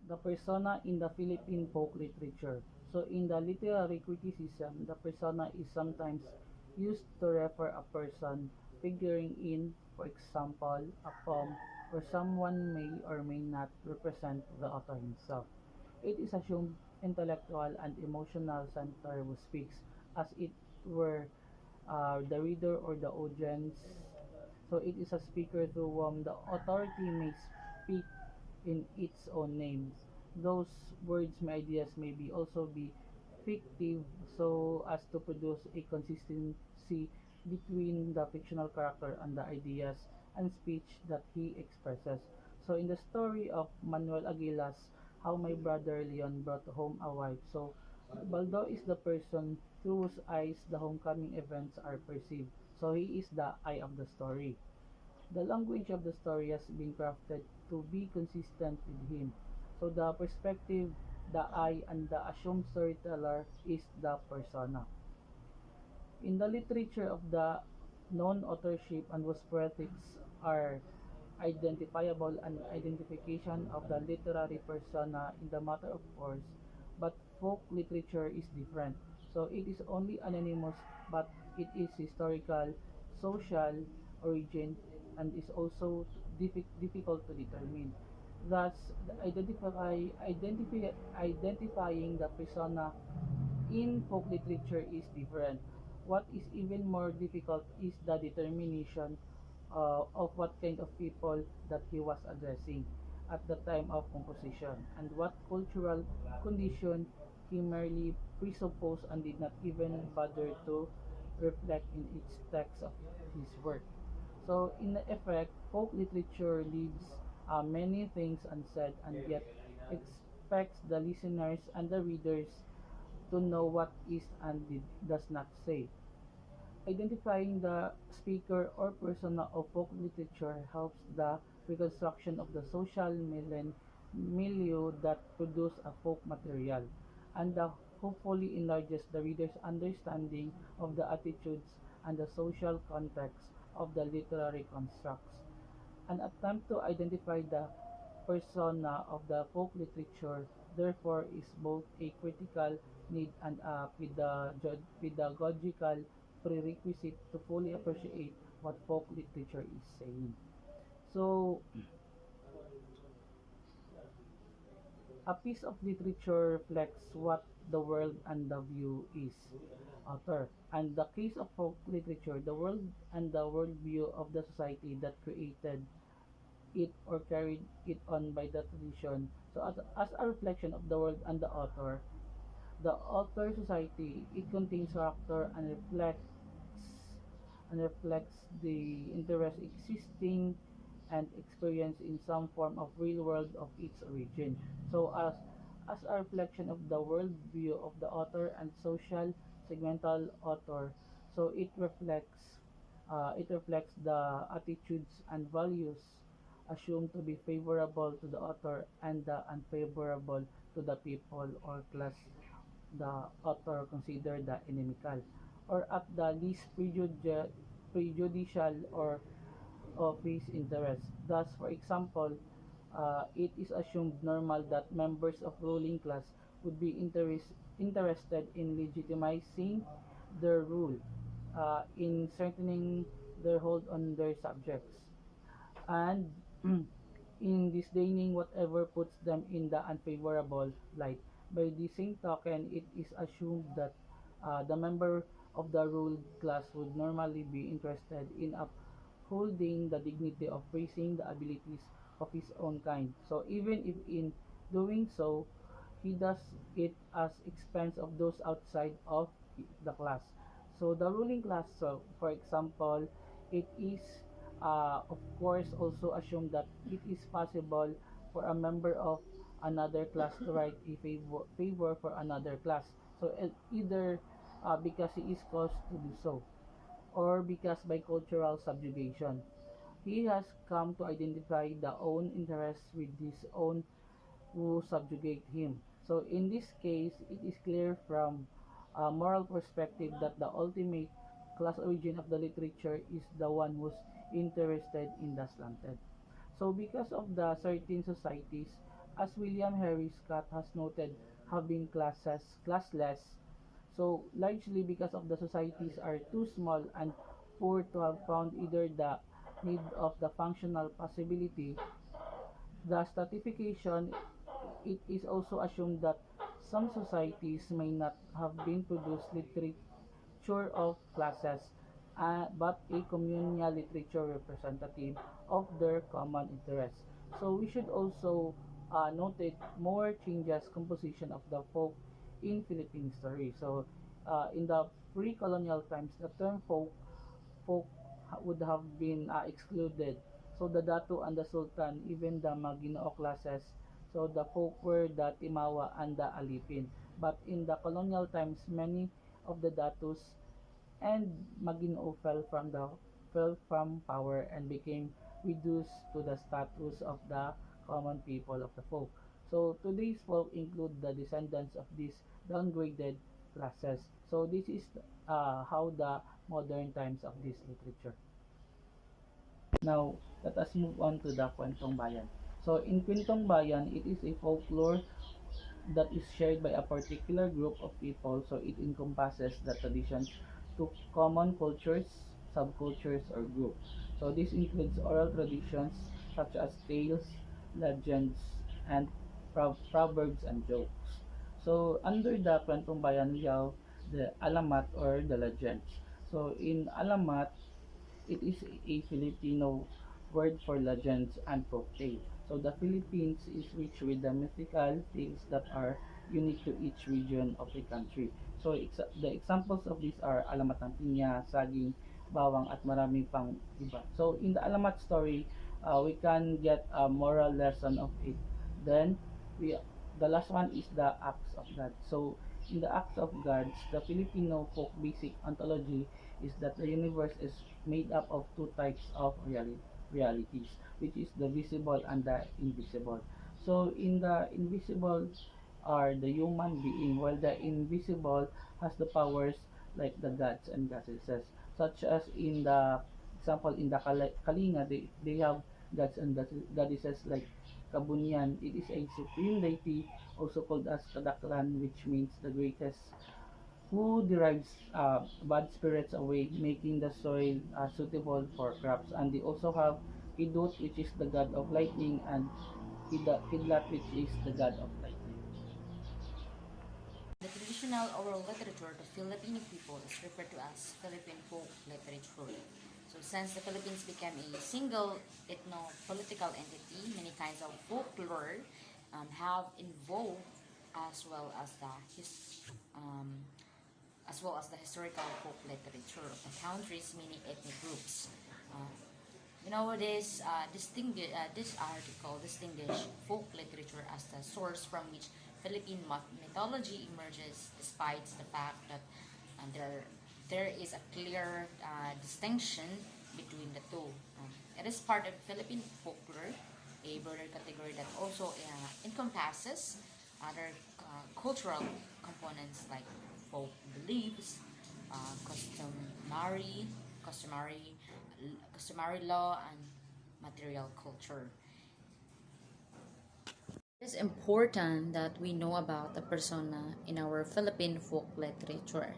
The persona in the Philippine folk literature. So in the literary criticism, the persona is sometimes used to refer a person figuring in, for example, a poem where someone may or may not represent the author himself. It is assumed intellectual and emotional center who speaks as it were the reader or the audience. So it is a speaker to whom the authority may speak in its own name. Those words and ideas may be also be fictive so as to produce a consistency between the fictional character and the ideas and speech that he expresses. So in the story of Manuel Aguilar's How My Brother Leon Brought Home a Wife, so Baldo is the person through whose eyes the homecoming events are perceived. So he is the eye of the story. The language of the story has been crafted to be consistent with him. So the perspective, the eye, and the assumed storyteller is the persona. In the literature of the known authorship and whose poetics are identifiable and identification of the literary persona in the matter of course, but folk literature is different. So it is only anonymous, but it is historical, social origin, and is also difficult to determine. Thus, identifying the persona in folk literature is different. What is even more difficult is the determination of what kind of people that he was addressing at the time of composition and what cultural condition he merely presupposed and did not even bother to reflect in its text of his work. So, in effect, folk literature leaves many things unsaid and yet expects the listeners and the readers to know what is and does not say. Identifying the speaker or persona of folk literature helps the reconstruction of the social milieu that produce a folk material, and hopefully enlarges the reader's understanding of the attitudes and the social context of the literary constructs. An attempt to identify the persona of the folk literature, therefore, is both a critical need and a pedagogical prerequisite to fully appreciate what folk literature is saying. So, a piece of literature reflects what the world and the view is. Author. And the case of folk literature, the world and the worldview of the society that created it or carried it on by the tradition. So as a reflection of the world and the author society, it contains character and reflects the interest existing and experience in some form of real world of its origin. So as a reflection of the worldview of the author and social segmental author, so it reflects the attitudes and values assumed to be favorable to the author and the unfavorable to the people or class the author considered the inimical, or at the least prejudicial or of his interest. Thus, for example, it is assumed normal that members of ruling class would be interested in legitimizing their rule, in strengthening their hold on their subjects, and in disdaining whatever puts them in the unfavorable light. By the same token, it is assumed that the member of the ruled class would normally be interested in upholding the dignity of praising the abilities of his own kind. So even if in doing so, he does it at expense of those outside of the class. So the ruling class, so for example, it is of course also assumed that it is possible for a member of another class to write a favor for another class. So either because he is caused to do so, or because by cultural subjugation. He has come to identify the own interests with his own who subjugate him. So in this case, it is clear from a moral perspective that the ultimate class origin of the literature is the one who's interested in the slanted. So because of the certain societies as William Henry Scott has noted, have been classless. So largely because of the societies are too small and poor to have found either the need of the functional possibility, the stratification, it is also assumed that some societies may not have been produced literature of classes, but a communal literature representative of their common interests. So we should also notate more changes composition of the folk in Philippine history. So in the pre-colonial times, the term folk would have been excluded. So the Datu and the Sultan, even the Maginoo classes, so the folk were the Timawa and the Alipin. But in the colonial times, many of the Datus and Maginoo fell from power and became reduced to the status of the common people of the folk. So today's folk include the descendants of these downgraded classes. So this is how the modern times of this literature. Now, let us move on to the Kwentong Bayan. So in Kwentong Bayan, it is a folklore that is shared by a particular group of people, so it encompasses the traditions to common cultures, subcultures, or groups. So this includes oral traditions such as tales, legends, and proverbs and jokes. So under the Kwentong Bayan, we have the alamat or the legends. So in alamat, it is a Filipino word for legends and folktale. So the Philippines is rich with the mythical tales that are unique to each region of the country. So the examples of these are Alamat ng Pinya, Saging, Bawang at maraming pang iba. So in the Alamat story, we can get a moral lesson of it. Then we the last one is the acts of God. So in the acts of gods, the Filipino folk basic ontology is that the universe is made up of two types of realities, which is the visible and the invisible. So in the invisible are the human being, while the invisible has the powers like the gods and goddesses, such as in the example in the Kalinga, they have gods and goddesses like Kabunyan. It is a supreme deity, also called as Kadaklan, which means the greatest, who derives bad spirits away, making the soil suitable for crops. And they also have Kidut, which is the god of lightning, and Kidlat, which is the god of lightning. The traditional oral literature of the Filipino people is referred to as Philippine folk literature. So since the Philippines became a single ethno-political entity, many kinds of folklore have evolved as well as um, the historical folk literature of the country's many ethnic groups. Uh, this article distinguishes folk literature as the source from which Philippine mythology emerges, despite the fact that there is a clear distinction between the two. It is part of Philippine folklore, a broader category that also encompasses other cultural components like folk beliefs, customary, customary, customary law, and material culture. It is important that we know about the persona in our Philippine folk literature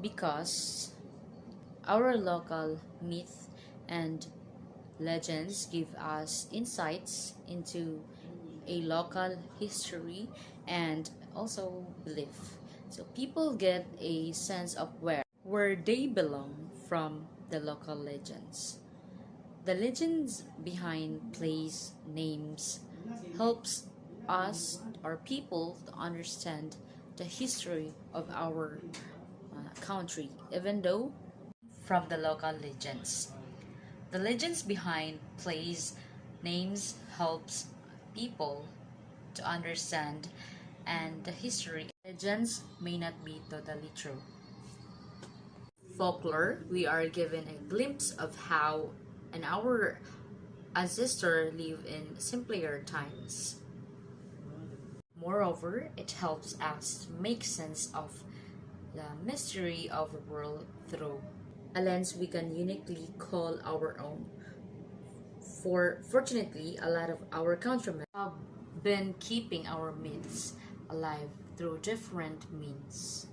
because our local myth and legends give us insights into a local history and also belief. So people get a sense of where they belong from the local legends. The legends behind place names helps us or people to understand the history of our country, even though from the local legends. The legends behind place names helps people to understand and the history. Legends may not be totally true. Folklore, we are given a glimpse of how an our ancestor lived in simpler times. Moreover, it helps us make sense of the mystery of the world through a lens we can uniquely call our own. For fortunately, a lot of our countrymen have been keeping our myths alive through different means.